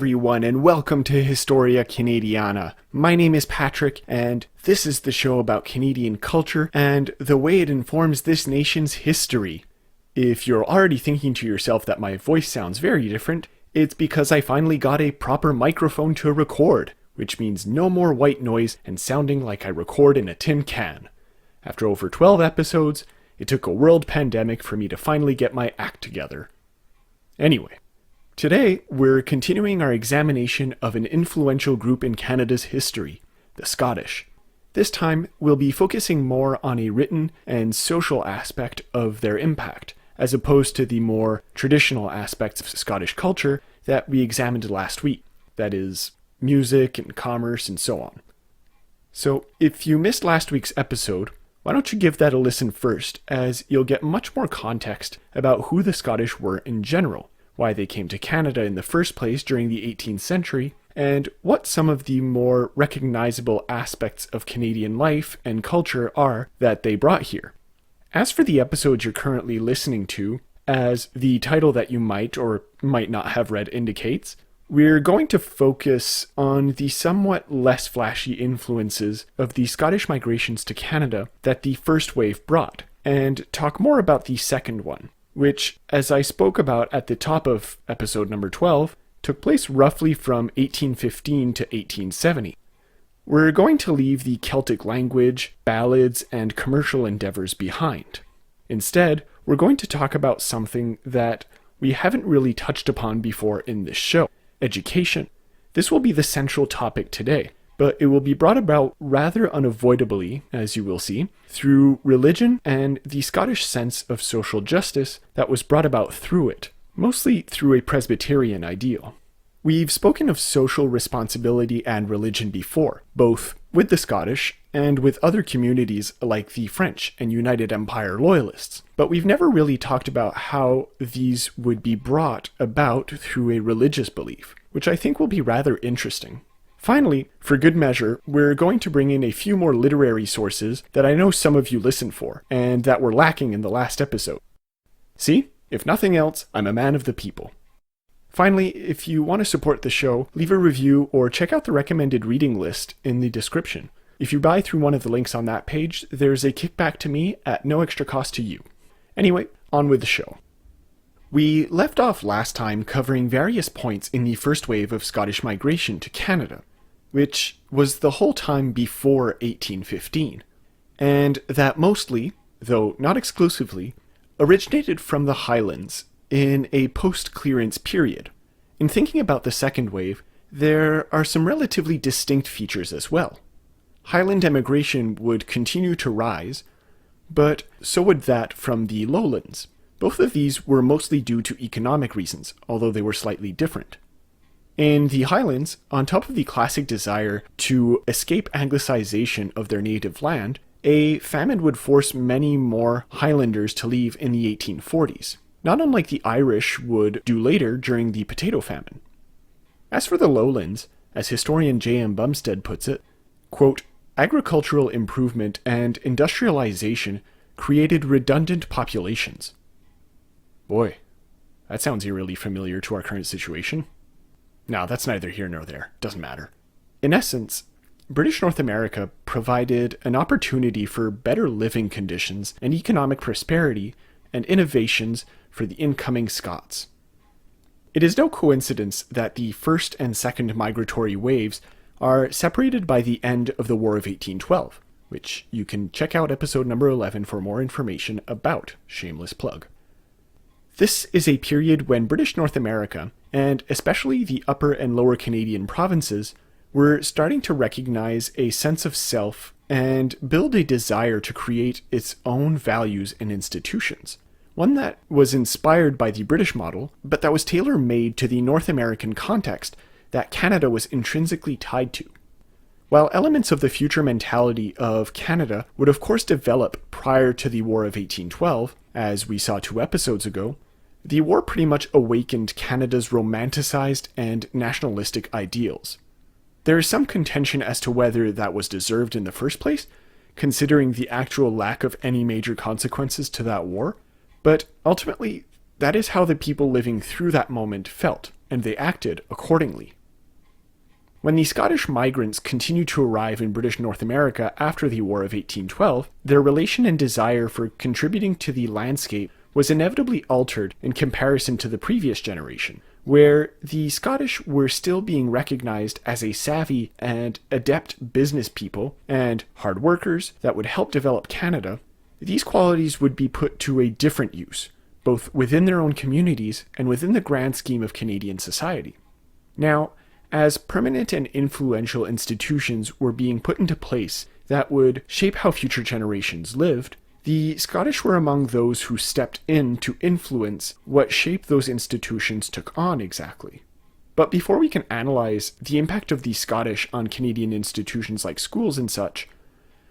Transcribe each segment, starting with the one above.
everyone, and welcome to Historia Canadiana. My name is Patrick, and this is the show about Canadian culture and the way it informs this nation's history. If you're already thinking to yourself that my voice sounds very different, it's because I finally got a proper microphone to record, which means no more white noise and sounding like I record in a tin can. After over 12 episodes, it took a world pandemic for me to finally get my act together. Anyway, today we're continuing our examination of an influential group in Canada's history, the Scottish. This time, we'll be focusing more on a written and social aspect of their impact, as opposed to the more traditional aspects of Scottish culture that we examined last week, that is, music and commerce and so on. So, if you missed last week's episode, why don't you give that a listen first, as you'll get much more context about who the Scottish were in general, why they came to Canada in the first place during the 18th century, and what some of the more recognizable aspects of Canadian life and culture are that they brought here. As for the episode you're currently listening to, as the title that you might or might not have read indicates, we're going to focus on the somewhat less flashy influences of the Scottish migrations to Canada that the first wave brought, and talk more about the second one, which, as I spoke about at the top of episode number 12, took place roughly from 1815 to 1870. We're going to leave the Celtic language, ballads, and commercial endeavors behind. Instead, we're going to talk about something that we haven't really touched upon before in this show: education. This will be the central topic today, but it will be brought about rather unavoidably, as you will see, through religion and the Scottish sense of social justice that was brought about through it, mostly through a Presbyterian ideal. We've spoken of social responsibility and religion before, both with the Scottish and with other communities like the French and United Empire Loyalists, but we've never really talked about how these would be brought about through a religious belief, which I think will be rather interesting. Finally, for good measure, we're going to bring in a few more literary sources that I know some of you listened for, and that were lacking in the last episode. See? If nothing else, I'm a man of the people. Finally, if you want to support the show, leave a review or check out the recommended reading list in the description. If you buy through one of the links on that page, there's a kickback to me at no extra cost to you. Anyway, on with the show. We left off last time covering various points in the first wave of Scottish migration to Canada, which was the whole time before 1815, and that mostly, though not exclusively, originated from the Highlands in a post-clearance period. In thinking about the second wave, there are some relatively distinct features as well. Highland emigration would continue to rise, but so would that from the lowlands. Both of these were mostly due to economic reasons, although they were slightly different. In the Highlands, on top of the classic desire to escape Anglicization of their native land, a famine would force many more Highlanders to leave in the 1840s, not unlike the Irish would do later during the potato famine. As for the lowlands, as historian J.M. Bumstead puts it, quote, agricultural improvement and industrialization created redundant populations. Boy, that sounds eerily familiar to our current situation. No, that's neither here nor there. Doesn't matter. In essence, British North America provided an opportunity for better living conditions and economic prosperity and innovations for the incoming Scots. It is no coincidence that the first and second migratory waves are separated by the end of the War of 1812, which you can check out episode number 11 for more information about. Shameless plug. This is a period when British North America, and especially the upper and lower Canadian provinces, were starting to recognize a sense of self and build a desire to create its own values and institutions. One that was inspired by the British model, but that was tailor-made to the North American context that Canada was intrinsically tied to. While elements of the future mentality of Canada would of course develop prior to the War of 1812, as we saw 2 episodes ago, the war pretty much awakened Canada's romanticized and nationalistic ideals. There is some contention as to whether that was deserved in the first place, considering the actual lack of any major consequences to that war, but ultimately, that is how the people living through that moment felt, and they acted accordingly. When the Scottish migrants continued to arrive in British North America after the War of 1812, their relation and desire for contributing to the landscape was inevitably altered in comparison to the previous generation, where the Scottish were still being recognized as a savvy and adept business people and hard workers that would help develop Canada. These qualities would be put to a different use, both within their own communities and within the grand scheme of Canadian society. Now, as permanent and influential institutions were being put into place that would shape how future generations lived, the Scottish were among those who stepped in to influence what shape those institutions took on exactly. But before we can analyze the impact of the Scottish on Canadian institutions like schools and such,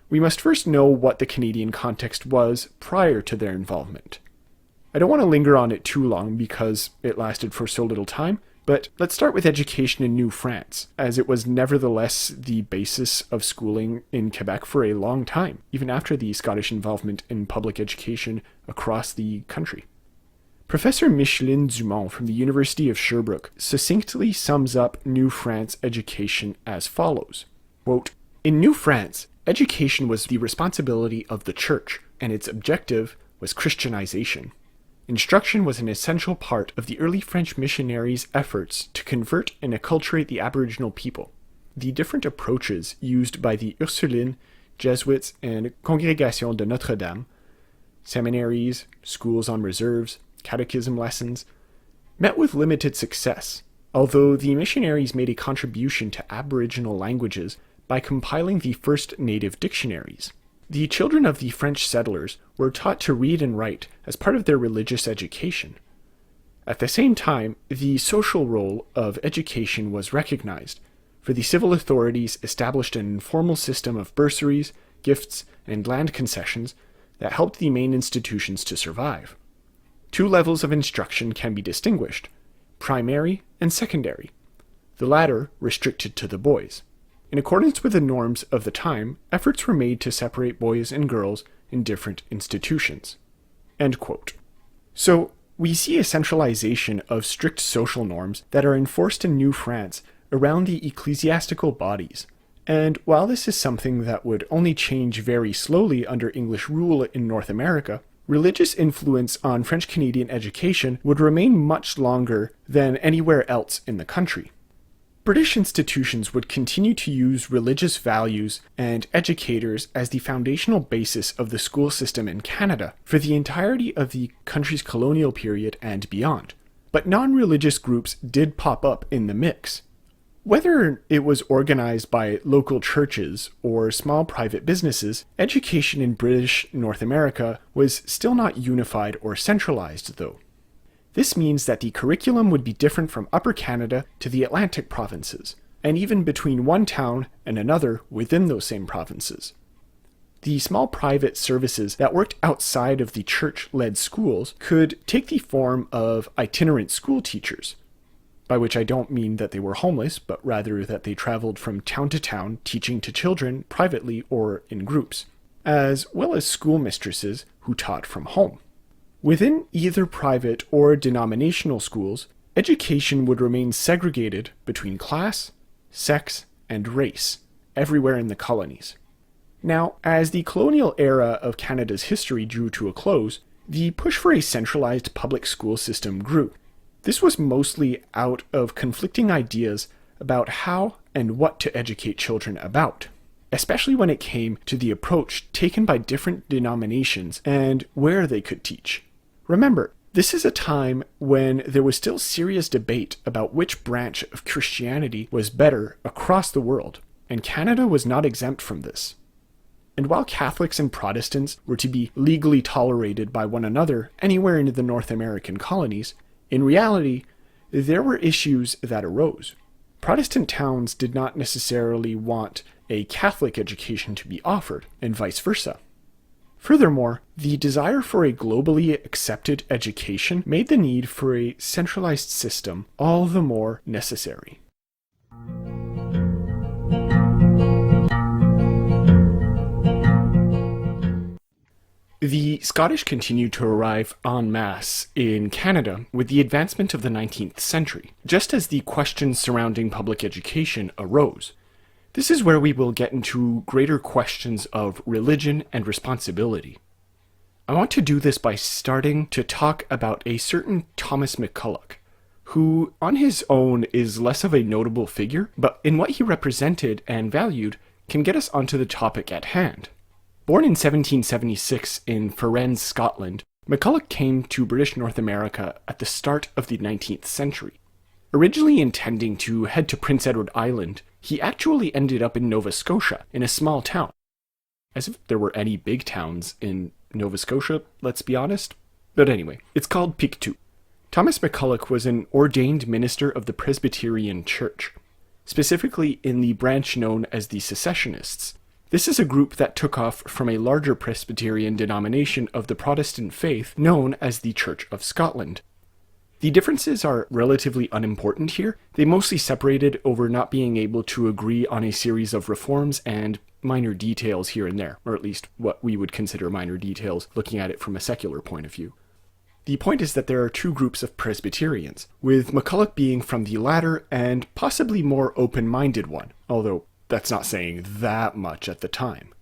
we must first know what the Canadian context was prior to their involvement. I don't want to linger on it too long because it lasted for so little time, but let's start with education in New France, as it was nevertheless the basis of schooling in Quebec for a long time, even after the Scottish involvement in public education across the country. Professor Micheline Dumont from the University of Sherbrooke succinctly sums up New France education as follows. Quote, "In New France, education was the responsibility of the Church, and its objective was Christianization. Instruction was an essential part of the early French missionaries' efforts to convert and acculturate the Aboriginal people. The different approaches used by the Ursulines, Jesuits, and Congregation de Notre Dame, seminaries, schools on reserves, catechism lessons, met with limited success, although the missionaries made a contribution to Aboriginal languages by compiling the first native dictionaries. The children of the French settlers were taught to read and write as part of their religious education. At the same time, the social role of education was recognized, for the civil authorities established an informal system of bursaries, gifts, and land concessions that helped the main institutions to survive. Two levels of instruction can be distinguished, primary and secondary, the latter restricted to the boys. In accordance with the norms of the time, efforts were made to separate boys and girls in different institutions." End quote. So, we see a centralization of strict social norms that are enforced in New France around the ecclesiastical bodies. And while this is something that would only change very slowly under English rule in North America, religious influence on French-Canadian education would remain much longer than anywhere else in the country. British institutions would continue to use religious values and educators as the foundational basis of the school system in Canada for the entirety of the country's colonial period and beyond. But non-religious groups did pop up in the mix. Whether it was organized by local churches or small private businesses, education in British North America was still not unified or centralized, though. This means that the curriculum would be different from Upper Canada to the Atlantic provinces, and even between one town and another within those same provinces. The small private services that worked outside of the church-led schools could take the form of itinerant school teachers, by which I don't mean that they were homeless, but rather that they traveled from town to town teaching to children privately or in groups, as well as schoolmistresses who taught from home. Within either private or denominational schools, education would remain segregated between class, sex, and race, everywhere in the colonies. Now, as the colonial era of Canada's history drew to a close, the push for a centralized public school system grew. This was mostly out of conflicting ideas about how and what to educate children about, especially when it came to the approach taken by different denominations and where they could teach. Remember, this is a time when there was still serious debate about which branch of Christianity was better across the world, and Canada was not exempt from this. And while Catholics and Protestants were to be legally tolerated by one another anywhere in the North American colonies, in reality, there were issues that arose. Protestant towns did not necessarily want a Catholic education to be offered, and vice versa. Furthermore, the desire for a globally accepted education made the need for a centralized system all the more necessary. The Scottish continued to arrive en masse in Canada with the advancement of the 19th century, just as the questions surrounding public education arose. This is where we will get into greater questions of religion and responsibility. I want to do this by starting to talk about a certain Thomas McCulloch, who on his own is less of a notable figure, but in what he represented and valued can get us onto the topic at hand. Born in 1776 in Firenze, Scotland, McCulloch came to British North America at the start of the 19th century. Originally intending to head to Prince Edward Island, he actually ended up in Nova Scotia, in a small town. As if there were any big towns in Nova Scotia, let's be honest. But anyway, it's called Pictou. Thomas McCulloch was an ordained minister of the Presbyterian Church, specifically in the branch known as the Secessionists. This is a group that took off from a larger Presbyterian denomination of the Protestant faith known as the Church of Scotland. The differences are relatively unimportant here. They mostly separated over not being able to agree on a series of reforms and minor details here and there, or at least what we would consider minor details looking at it from a secular point of view. The point is that there are two groups of Presbyterians, with McCulloch being from the latter and possibly more open-minded one, although that's not saying that much at the time.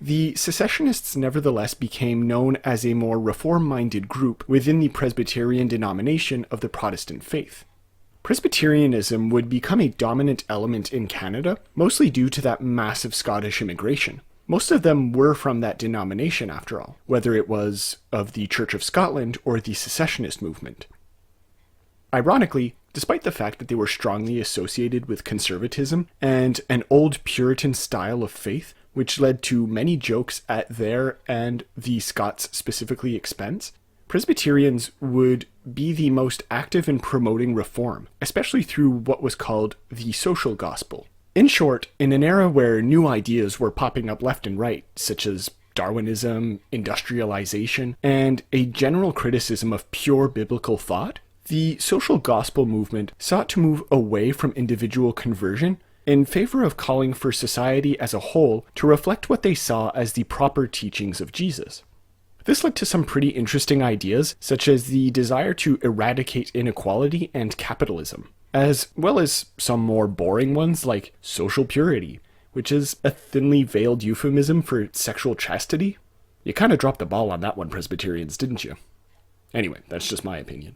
The Secessionists nevertheless became known as a more reform-minded group within the Presbyterian denomination of the Protestant faith. Presbyterianism would become a dominant element in Canada, mostly due to that massive Scottish immigration. Most of them were from that denomination, after all, whether it was of the Church of Scotland or the Secessionist movement. Ironically, despite the fact that they were strongly associated with conservatism and an old Puritan style of faith, which led to many jokes at their and the Scots specifically expense, Presbyterians would be the most active in promoting reform, especially through what was called the social gospel. In short, in an era where new ideas were popping up left and right, such as Darwinism, industrialization, and a general criticism of pure biblical thought, the social gospel movement sought to move away from individual conversion in favor of calling for society as a whole to reflect what they saw as the proper teachings of Jesus. This led to some pretty interesting ideas, such as the desire to eradicate inequality and capitalism, as well as some more boring ones like social purity, which is a thinly veiled euphemism for sexual chastity. You kind of dropped the ball on that one, Presbyterians, didn't you? Anyway, that's just my opinion.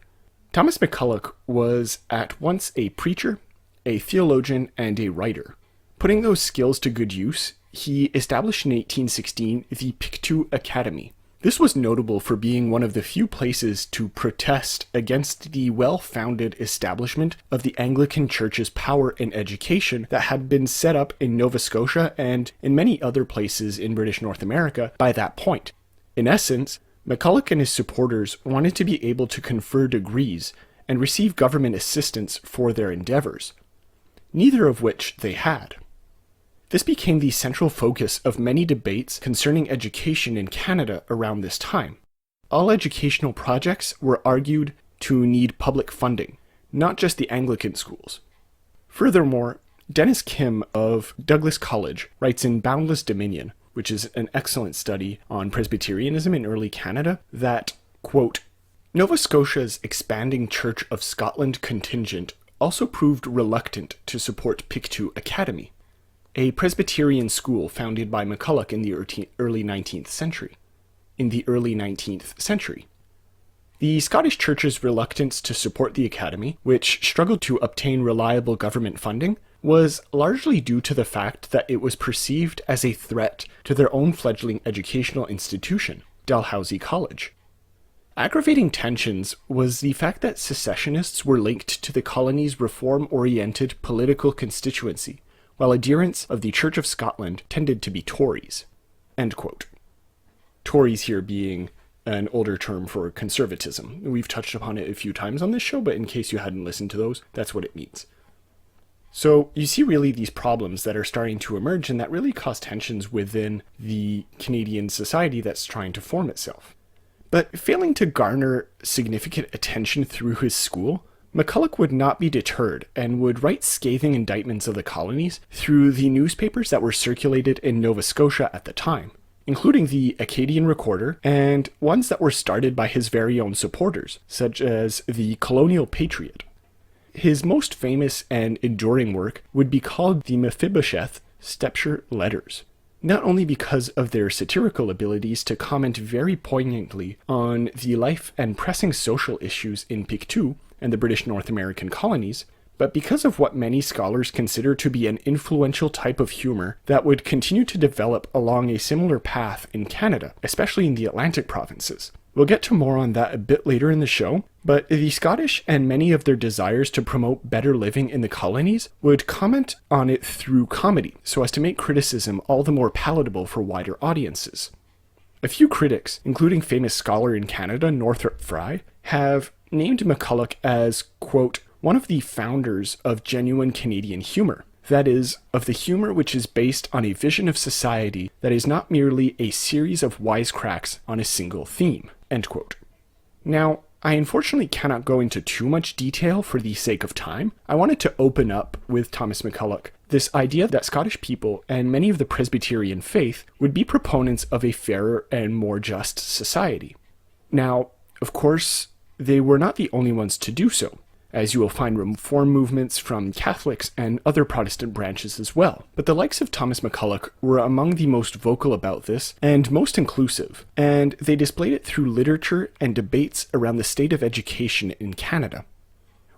Thomas McCulloch was at once a preacher, a theologian, and a writer. Putting those skills to good use, he established in 1816 the Pictou Academy. This was notable for being one of the few places to protest against the well-founded establishment of the Anglican Church's power in education that had been set up in Nova Scotia and in many other places in British North America by that point. In essence, McCulloch and his supporters wanted to be able to confer degrees and receive government assistance for their endeavors, neither of which they had. This became the central focus of many debates concerning education in Canada around this time. All educational projects were argued to need public funding, not just the Anglican schools. Furthermore, Dennis Kim of Douglas College writes in Boundless Dominion, which is an excellent study on Presbyterianism in early Canada, that, quote, Nova Scotia's expanding Church of Scotland contingent also proved reluctant to support Pictou Academy, a Presbyterian school founded by McCulloch in the early 19th century. The Scottish Church's reluctance to support the academy, which struggled to obtain reliable government funding, was largely due to the fact that it was perceived as a threat to their own fledgling educational institution, Dalhousie College. Aggravating tensions was the fact that secessionists were linked to the colony's reform-oriented political constituency, while adherents of the Church of Scotland tended to be Tories. End quote. Tories here being an older term for conservatism. We've touched upon it a few times on this show, but in case you hadn't listened to those, that's what it means. So you see really these problems that are starting to emerge and that really cause tensions within the Canadian society that's trying to form itself. But failing to garner significant attention through his school, McCulloch would not be deterred and would write scathing indictments of the colonies through the newspapers that were circulated in Nova Scotia at the time. including the Acadian Recorder and ones that were started by his very own supporters, such as the Colonial Patriot. His most famous and enduring work would be called the Mephibosheth Stepshire Letters, not only because of their satirical abilities to comment very poignantly on the life and pressing social issues in Pictou and the British North American colonies, but because of what many scholars consider to be an influential type of humor that would continue to develop along a similar path in Canada, especially in the Atlantic provinces. We'll get to more on that a bit later in the show, but the Scottish and many of their desires to promote better living in the colonies would comment on it through comedy, so as to make criticism all the more palatable for wider audiences. A few critics, including famous scholar in Canada Northrop Frye, have named McCulloch as, quote, one of the founders of genuine Canadian humor. That is, of the humor which is based on a vision of society that is not merely a series of wisecracks on a single theme. End quote. Now, I unfortunately cannot go into too much detail for the sake of time. I wanted to open up with Thomas McCulloch this idea that Scottish people and many of the Presbyterian faith would be proponents of a fairer and more just society. Now, of course, they were not the only ones to do so, as you will find reform movements from Catholics and other Protestant branches as well. But the likes of Thomas McCulloch were among the most vocal about this and most inclusive, and they displayed it through literature and debates around the state of education in Canada.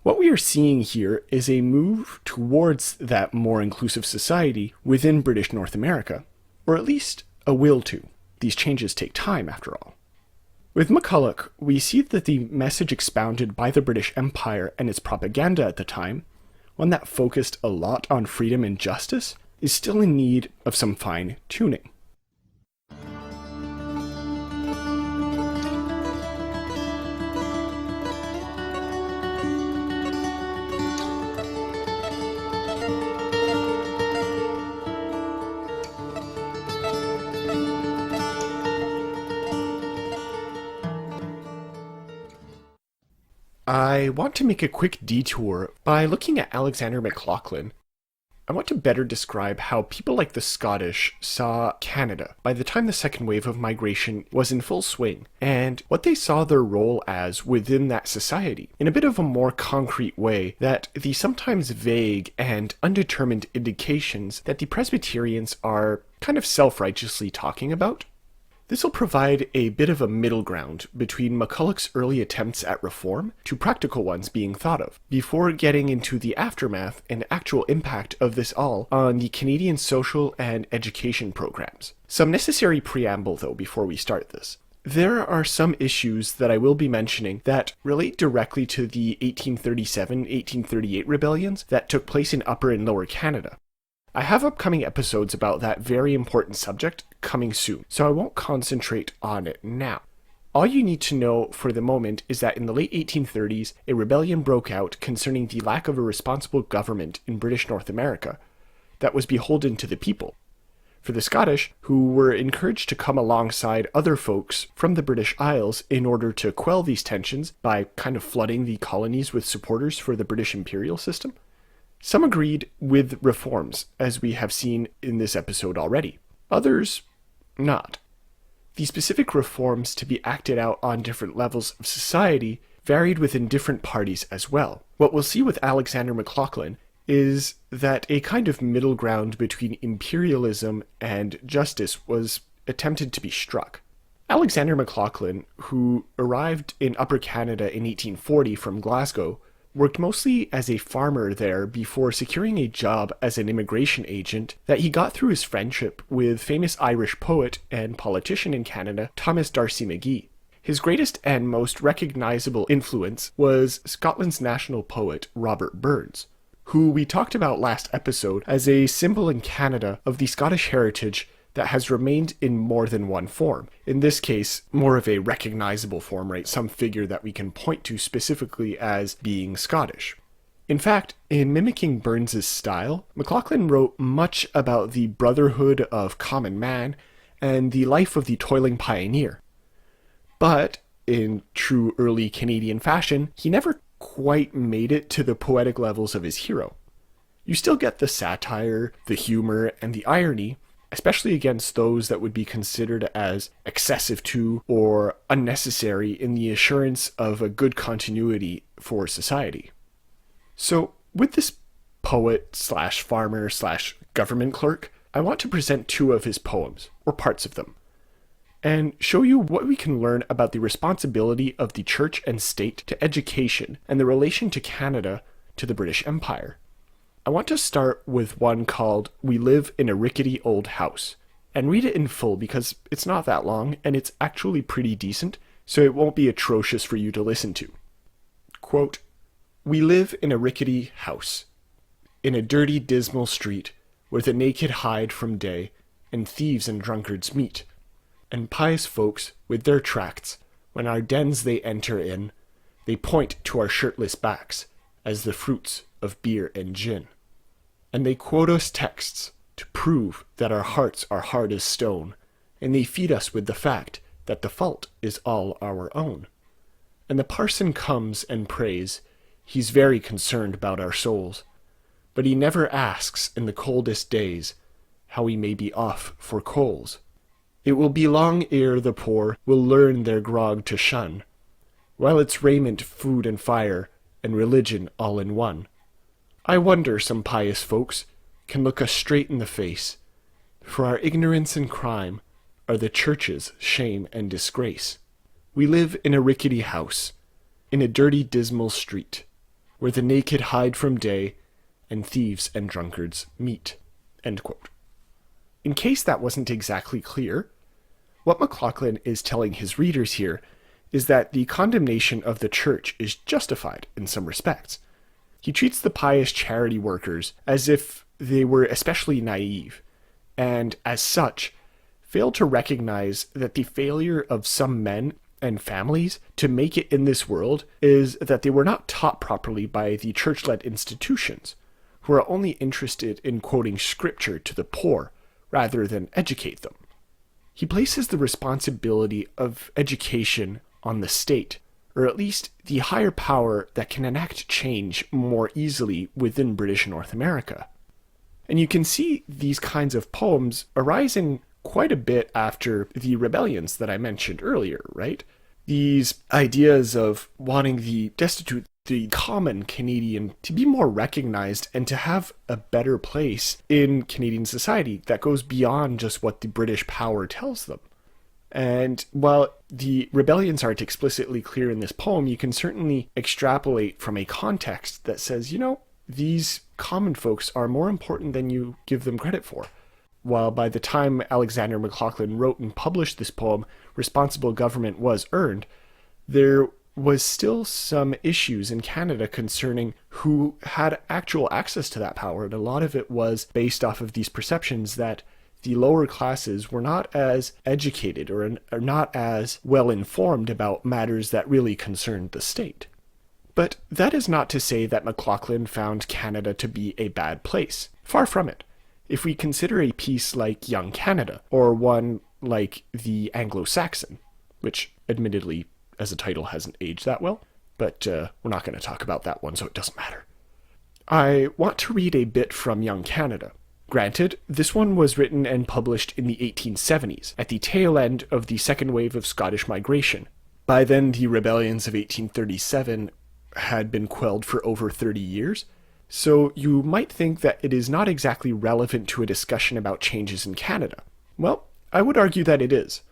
What we are seeing here is a move towards that more inclusive society within British North America, or at least a will to. These changes take time, after all. With McCulloch, we see that the message expounded by the British Empire and its propaganda at the time, one that focused a lot on freedom and justice, is still in need of some fine-tuning. I want to make a quick detour by looking at Alexander MacLachlan. I want to better describe how people like the Scottish saw Canada by the time the second wave of migration was in full swing, and what they saw their role as within that society, in a bit of a more concrete way that the sometimes vague and undetermined indications that the Presbyterians are kind of self-righteously talking about. This will provide a bit of a middle ground between McCulloch's early attempts at reform to practical ones being thought of, before getting into the aftermath and actual impact of this all on the Canadian social and education programs. Some necessary preamble though before we start this. There are some issues that I will be mentioning that relate directly to the 1837-1838 rebellions that took place in Upper and Lower Canada. I have upcoming episodes about that very important subject coming soon, so I won't concentrate on it now. All you need to know for the moment is that in the late 1830s, a rebellion broke out concerning the lack of a responsible government in British North America that was beholden to the people. For the Scottish, who were encouraged to come alongside other folks from the British Isles in order to quell these tensions by kind of flooding the colonies with supporters for the British imperial system, some agreed with reforms, as we have seen in this episode already. Others, not. The specific reforms to be acted out on different levels of society varied within different parties as well. What we'll see with Alexander MacLachlan is that a kind of middle ground between imperialism and justice was attempted to be struck. Alexander MacLachlan, who arrived in Upper Canada in 1840 from Glasgow, worked mostly as a farmer there before securing a job as an immigration agent that he got through his friendship with famous Irish poet and politician in Canada, Thomas D'Arcy McGee. His greatest and most recognizable influence was Scotland's national poet, Robert Burns, who we talked about last episode as a symbol in Canada of the Scottish heritage that has remained in more than one form. In this case, more of a recognizable form, right? Some figure that we can point to specifically as being Scottish. In fact, in mimicking Burns's style, MacLachlan wrote much about the brotherhood of common man and the life of the toiling pioneer. But, in true early Canadian fashion, he never quite made it to the poetic levels of his hero. You still get the satire, the humor, and the irony, especially against those that would be considered as excessive to or unnecessary in the assurance of a good continuity for society. So, with this poet slash farmer slash government clerk, I want to present two of his poems, or parts of them, and show you what we can learn about the responsibility of the church and state to education and the relation to Canada to the British Empire. I want to start with one called We Live in a Rickety Old House, and read it in full because it's not that long and it's actually pretty decent, so it won't be atrocious for you to listen to. Quote, "We live in a rickety house, in a dirty, dismal street, where the naked hide from day, and thieves and drunkards meet, and pious folks, with their tracts, when our dens they enter in, they point to our shirtless backs, as the fruits of beer and gin. And they quote us texts, to prove that our hearts are hard as stone, and they feed us with the fact that the fault is all our own. And the parson comes and prays, he's very concerned about our souls, but he never asks in the coldest days how we may be off for coals. It will be long ere the poor will learn their grog to shun, while it's raiment, food, and fire, and religion all in one. I wonder some pious folks can look us straight in the face, for our ignorance and crime are the church's shame and disgrace. We live in a rickety house, in a dirty, dismal street, where the naked hide from day, and thieves and drunkards meet." End quote. In case that wasn't exactly clear, what MacLachlan is telling his readers here is that the condemnation of the church is justified in some respects. He treats the pious charity workers as if they were especially naive, and as such, failed to recognize that the failure of some men and families to make it in this world is that they were not taught properly by the church-led institutions, who are only interested in quoting scripture to the poor rather than educate them. He places the responsibility of education on the state, or at least the higher power that can enact change more easily within British North America. And you can see these kinds of poems arising quite a bit after the rebellions that I mentioned earlier, right? These ideas of wanting the destitute, the common Canadian, to be more recognized and to have a better place in Canadian society that goes beyond just what the British power tells them. And while the rebellions aren't explicitly clear in this poem, you can certainly extrapolate from a context that says, these common folks are more important than you give them credit for. While by the time Alexander MacLachlan wrote and published this poem, responsible government was earned, there was still some issues in Canada concerning who had actual access to that power, and a lot of it was based off of these perceptions that the lower classes were not as educated or not as well informed about matters that really concerned the state. But that is not to say that MacLachlan found Canada to be a bad place. Far from it. If we consider a piece like Young Canada, or one like The Anglo-Saxon, which admittedly as a title hasn't aged that well, but we're not going to talk about that one, so it doesn't matter. I want to read a bit from Young Canada. Granted, this one was written and published in the 1870s, at the tail end of the second wave of Scottish migration. By then, the rebellions of 1837 had been quelled for over 30 years, so you might think that it is not exactly relevant to a discussion about changes in Canada. Well, I would argue that it is.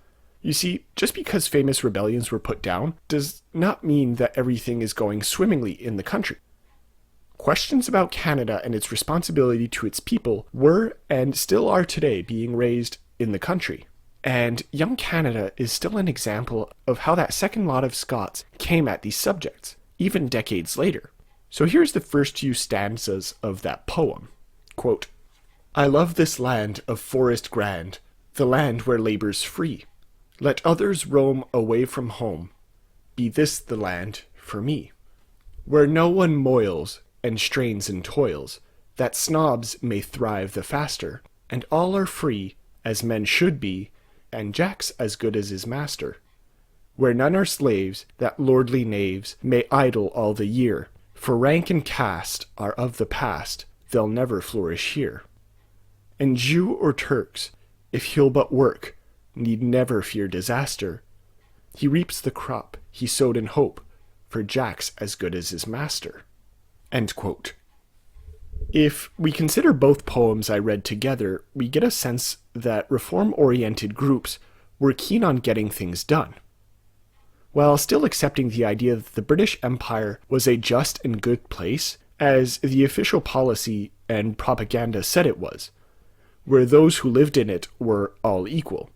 You see, just because famous rebellions were put down does not mean that everything is going swimmingly in the country. Questions about Canada and its responsibility to its people were and still are today being raised in the country. And Young Canada is still an example of how that second lot of Scots came at these subjects, even decades later. So here's the first few stanzas of that poem. Quote, "I love this land of forest grand, the land where labor's free. Let others roam away from home. Be this the land for me. Where no one moils and strains and toils, that snobs may thrive the faster, and all are free, as men should be, and Jack's as good as his master. Where none are slaves, that lordly knaves may idle all the year, for rank and caste are of the past, they'll never flourish here. And Jew or Turks, if he'll but work, need never fear disaster. He reaps the crop he sowed in hope, for Jack's as good as his master." End quote. If we consider both poems I read together, we get a sense that reform-oriented groups were keen on getting things done, while still accepting the idea that the British Empire was a just and good place, as the official policy and propaganda said it was, where those who lived in it were all equal.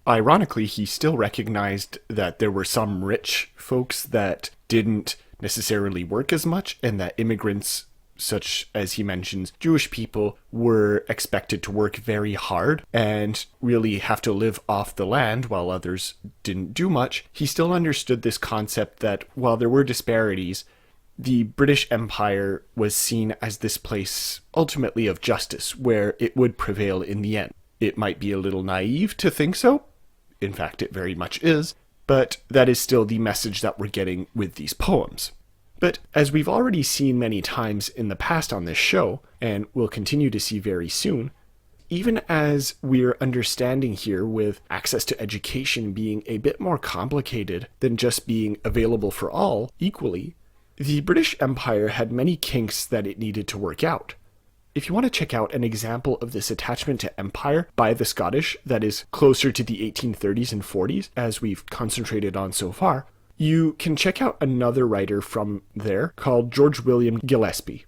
Ironically, he still recognized that there were some rich folks that didn't necessarily work as much, and that immigrants, such as he mentions, Jewish people, were expected to work very hard and really have to live off the land while others didn't do much. He still understood this concept that while there were disparities, the British Empire was seen as this place ultimately of justice, where it would prevail in the end. It might be a little naive to think so. In fact, it very much is. But that is still the message that we're getting with these poems. But as we've already seen many times in the past on this show, and will continue to see very soon, even as we're understanding here with access to education being a bit more complicated than just being available for all equally, the British Empire had many kinks that it needed to work out. If you want to check out an example of this attachment to empire by the Scottish that is closer to the 1830s and 40s, as we've concentrated on so far, you can check out another writer from there called George William Gillespie.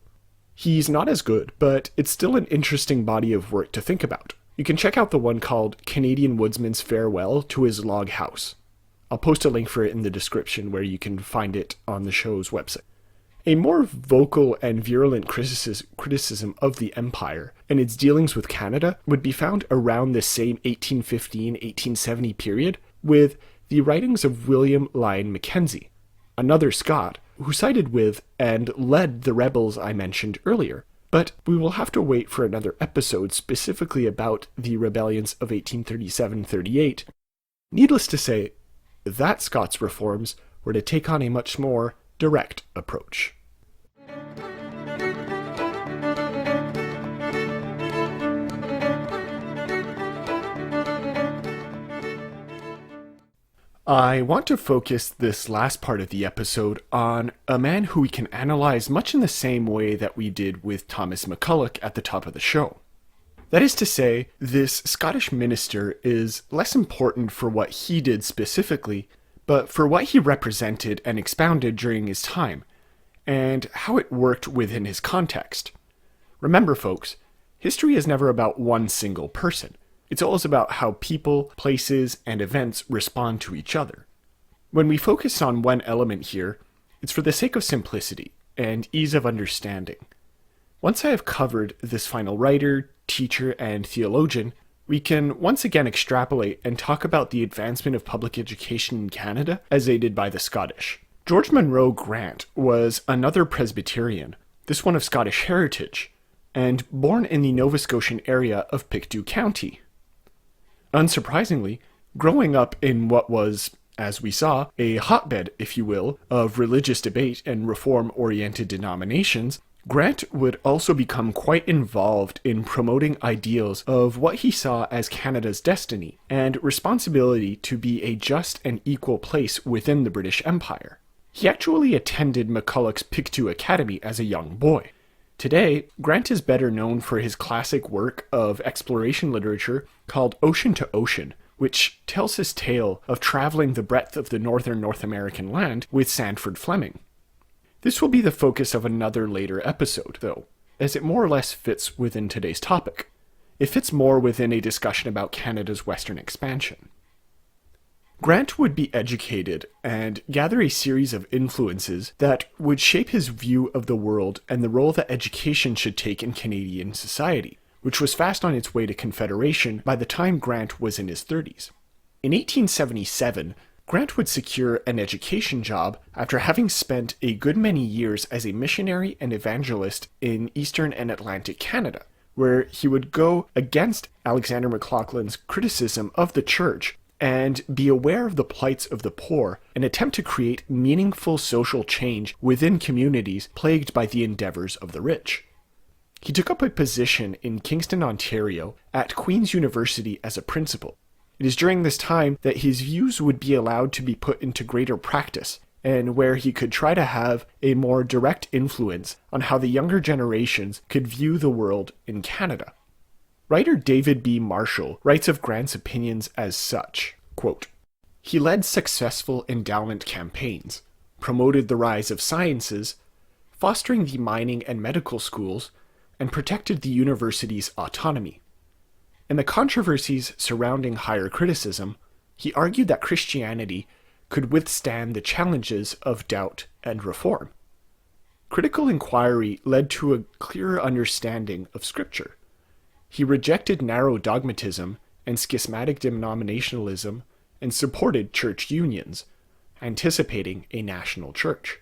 He's not as good, but it's still an interesting body of work to think about. You can check out the one called Canadian Woodsman's Farewell to His Log House. I'll post a link for it in the description where you can find it on the show's website. A more vocal and virulent criticism of the empire and its dealings with Canada would be found around the same 1815-1870 period with the writings of William Lyon Mackenzie, another Scot, who sided with and led the rebels I mentioned earlier. But we will have to wait for another episode specifically about the rebellions of 1837-38. Needless to say, that Scots reforms were to take on a much more direct approach. I want to focus this last part of the episode on a man who we can analyze much in the same way that we did with Thomas McCulloch at the top of the show. That is to say, this Scottish minister is less important for what he did specifically, but for what he represented and expounded during his time, and how it worked within his context. Remember, folks, history is never about one single person. It's always about how people, places, and events respond to each other. When we focus on one element here, it's for the sake of simplicity and ease of understanding. Once I have covered this final writer, teacher, and theologian, we can once again extrapolate and talk about the advancement of public education in Canada as aided by the Scottish. George Munro Grant was another Presbyterian, this one of Scottish heritage, and born in the Nova Scotian area of Pictou County. Unsurprisingly, growing up in what was, as we saw, a hotbed, if you will, of religious debate and reform-oriented denominations, Grant would also become quite involved in promoting ideals of what he saw as Canada's destiny and responsibility to be a just and equal place within the British Empire. He actually attended McCulloch's Pictou Academy as a young boy. Today, Grant is better known for his classic work of exploration literature called Ocean to Ocean, which tells his tale of traveling the breadth of the northern North American land with Sandford Fleming. This will be the focus of another later episode, though, as it more or less fits within today's topic. It fits more within a discussion about Canada's western expansion. Grant would be educated and gather a series of influences that would shape his view of the world and the role that education should take in Canadian society, which was fast on its way to Confederation by the time Grant was in his 30s. In 1877, Grant would secure an education job after having spent a good many years as a missionary and evangelist in Eastern and Atlantic Canada, where he would go against Alexander McLaughlin's criticism of the church and be aware of the plights of the poor and attempt to create meaningful social change within communities plagued by the endeavors of the rich. He took up a position in Kingston, Ontario, at Queen's University as a principal. It is during this time that his views would be allowed to be put into greater practice, and where he could try to have a more direct influence on how the younger generations could view the world in Canada. Writer David B. Marshall writes of Grant's opinions as such, quote, "He led successful endowment campaigns, promoted the rise of sciences, fostering the mining and medical schools, and protected the university's autonomy. In the controversies surrounding higher criticism, he argued that Christianity could withstand the challenges of doubt and reform. Critical inquiry led to a clearer understanding of Scripture. He rejected narrow dogmatism and schismatic denominationalism and supported church unions, anticipating a national church.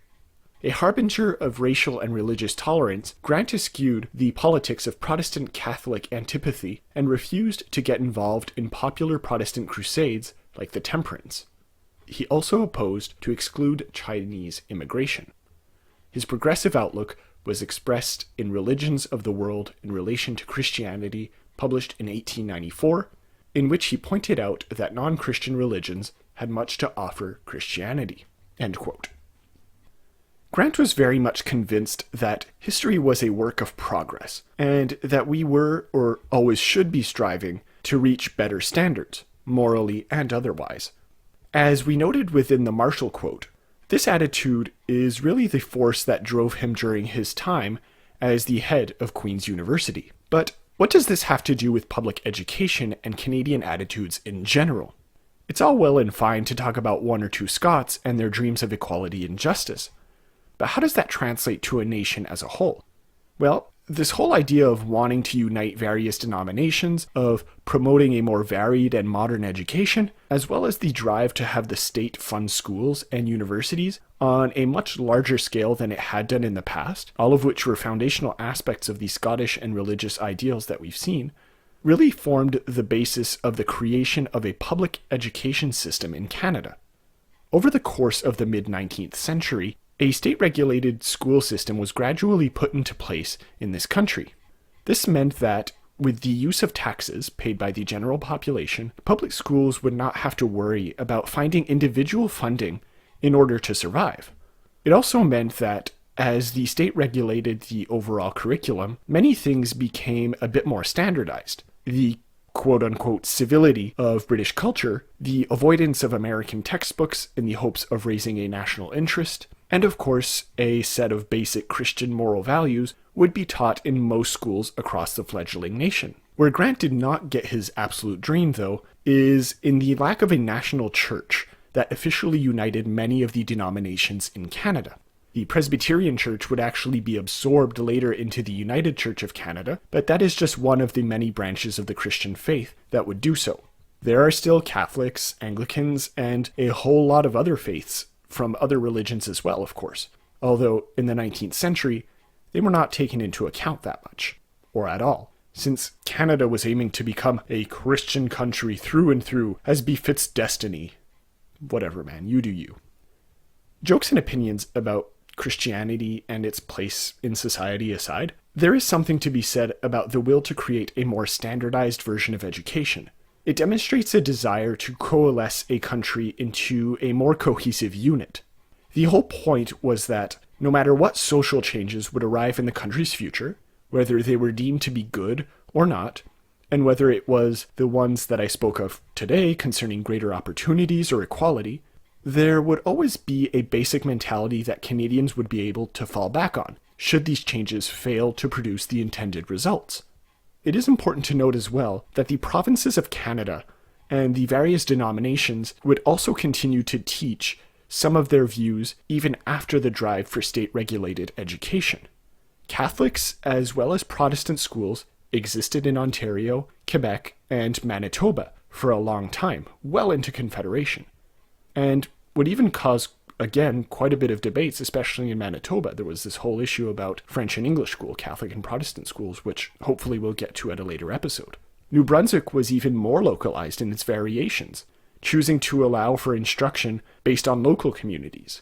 A harbinger of racial and religious tolerance, Grant eschewed the politics of Protestant Catholic antipathy and refused to get involved in popular Protestant crusades like the Temperance. He also opposed to exclude Chinese immigration. His progressive outlook was expressed in Religions of the World in Relation to Christianity, published in 1894, in which he pointed out that non-Christian religions had much to offer Christianity." End quote. Grant was very much convinced that history was a work of progress, and that we were, or always should be, striving to reach better standards, morally and otherwise. As we noted within the Marshall quote, this attitude is really the force that drove him during his time as the head of Queen's University. But what does this have to do with public education and Canadian attitudes in general? It's all well and fine to talk about one or two Scots and their dreams of equality and justice. But how does that translate to a nation as a whole? Well, this whole idea of wanting to unite various denominations, of promoting a more varied and modern education, as well as the drive to have the state fund schools and universities on a much larger scale than it had done in the past, all of which were foundational aspects of the Scottish and religious ideals that we've seen, really formed the basis of the creation of a public education system in Canada. Over the course of the mid-19th century, a state-regulated school system was gradually put into place in this country. This meant that, with the use of taxes paid by the general population, public schools would not have to worry about finding individual funding in order to survive. It also meant that, as the state regulated the overall curriculum, many things became a bit more standardized. The quote-unquote civility of British culture, the avoidance of American textbooks in the hopes of raising a national interest, and of course, a set of basic Christian moral values would be taught in most schools across the fledgling nation. Where Grant did not get his absolute dream, though, is in the lack of a national church that officially united many of the denominations in Canada. The Presbyterian Church would actually be absorbed later into the United Church of Canada, but that is just one of the many branches of the Christian faith that would do so. There are still Catholics, Anglicans, and a whole lot of other faiths from other religions as well, of course, although in the 19th century, they were not taken into account that much, or at all, since Canada was aiming to become a Christian country through and through, as befits destiny. Whatever, man, you do you. Jokes and opinions about Christianity and its place in society aside, there is something to be said about the will to create a more standardized version of education. It demonstrates a desire to coalesce a country into a more cohesive unit. The whole point was that no matter what social changes would arrive in the country's future, whether they were deemed to be good or not, and whether it was the ones that I spoke of today concerning greater opportunities or equality, there would always be a basic mentality that Canadians would be able to fall back on, should these changes fail to produce the intended results. It is important to note as well that the provinces of Canada and the various denominations would also continue to teach some of their views even after the drive for state-regulated education. Catholics as well as Protestant schools existed in Ontario, Quebec, and Manitoba for a long time, well into Confederation, and would even cause, again, quite a bit of debates, especially in Manitoba. There was this whole issue about French and English school, Catholic and Protestant schools, which hopefully we'll get to at a later episode. New Brunswick was even more localized in its variations, choosing to allow for instruction based on local communities.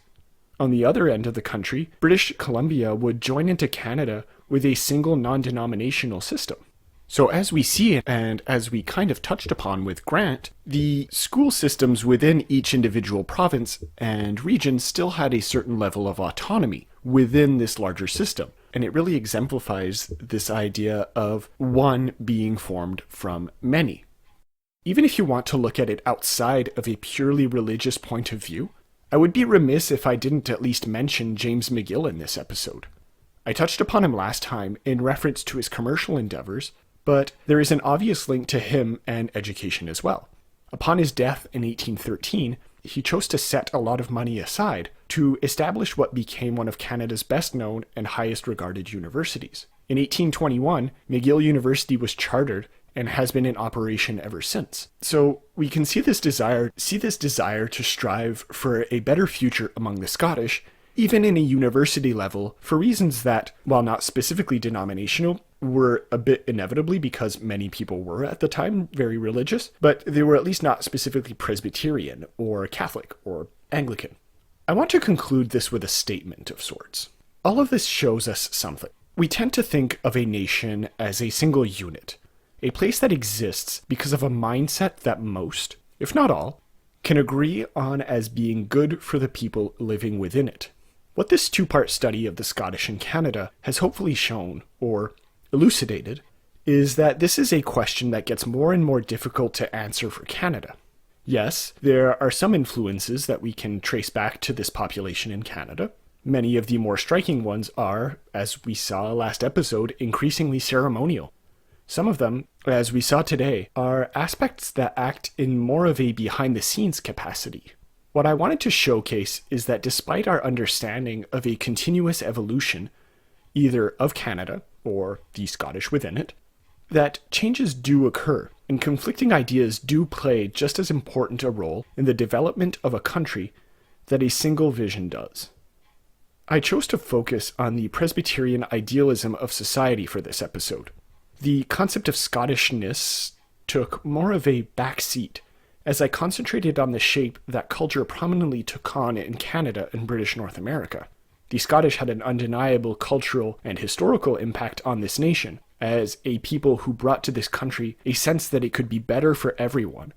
On the other end of the country, British Columbia would join into Canada with a single non-denominational system. So as we see it, and as we kind of touched upon with Grant, the school systems within each individual province and region still had a certain level of autonomy within this larger system. And it really exemplifies this idea of one being formed from many. Even if you want to look at it outside of a purely religious point of view, I would be remiss if I didn't at least mention James McGill in this episode. I touched upon him last time in reference to his commercial endeavors, but there is an obvious link to him and education as well. Upon his death in 1813, he chose to set a lot of money aside to establish what became one of Canada's best known and highest regarded universities. In 1821, McGill University was chartered and has been in operation ever since. So we can see this desire to strive for a better future among the Scottish, even in a university level, for reasons that, while not specifically denominational, were a bit inevitably because many people were at the time very religious, but they were at least not specifically Presbyterian or Catholic or Anglican. I want to conclude this with a statement of sorts. All of this shows us something. We tend to think of a nation as a single unit, a place that exists because of a mindset that most, if not all, can agree on as being good for the people living within it. What this two-part study of the Scottish in Canada has hopefully shown, or elucidated, is that this is a question that gets more and more difficult to answer for Canada. Yes, there are some influences that we can trace back to this population in Canada. Many of the more striking ones are, as we saw last episode, increasingly ceremonial. Some of them, as we saw today, are aspects that act in more of a behind-the-scenes capacity. What I wanted to showcase is that despite our understanding of a continuous evolution, either of Canada, or the Scottish within it, that changes do occur, and conflicting ideas do play just as important a role in the development of a country that a single vision does. I chose to focus on the Presbyterian idealism of society for this episode. The concept of Scottishness took more of a back seat as I concentrated on the shape that culture prominently took on in Canada and British North America. The Scottish had an undeniable cultural and historical impact on this nation, as a people who brought to this country a sense that it could be better for everyone,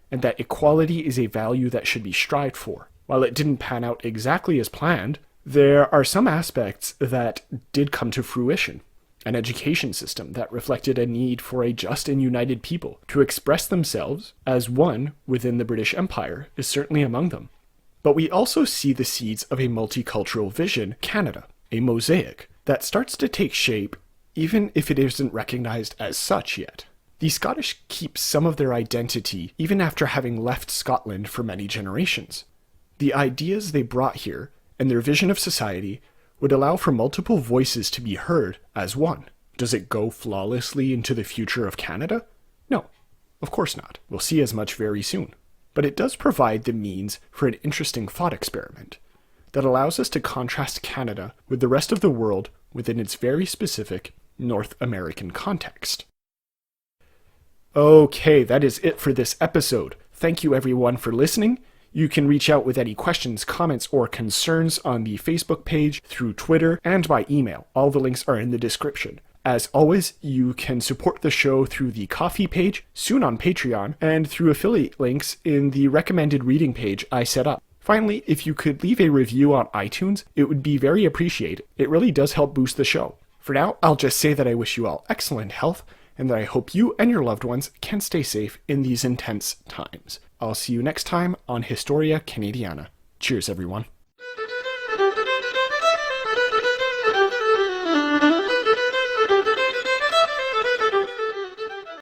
and that equality is a value that should be strived for. While it didn't pan out exactly as planned, there are some aspects that did come to fruition. An education system that reflected a need for a just and united people to express themselves as one within the British Empire is certainly among them. But we also see the seeds of a multicultural vision, Canada, a mosaic, that starts to take shape even if it isn't recognized as such yet. The Scottish keep some of their identity even after having left Scotland for many generations. The ideas they brought here and their vision of society would allow for multiple voices to be heard as one. Does it go flawlessly into the future of Canada? No, of course not. We'll see as much very soon. But it does provide the means for an interesting thought experiment that allows us to contrast Canada with the rest of the world within its very specific North American context. Okay, that is it for this episode. Thank you everyone for listening. You can reach out with any questions, comments, or concerns on the Facebook page, through Twitter, and by email. All the links are in the description. As always, you can support the show through the Ko-fi page, soon on Patreon, and through affiliate links in the recommended reading page I set up. Finally, if you could leave a review on iTunes, it would be very appreciated. It really does help boost the show. For now, I'll just say that I wish you all excellent health, and that I hope you and your loved ones can stay safe in these intense times. I'll see you next time on Historia Canadiana. Cheers, everyone.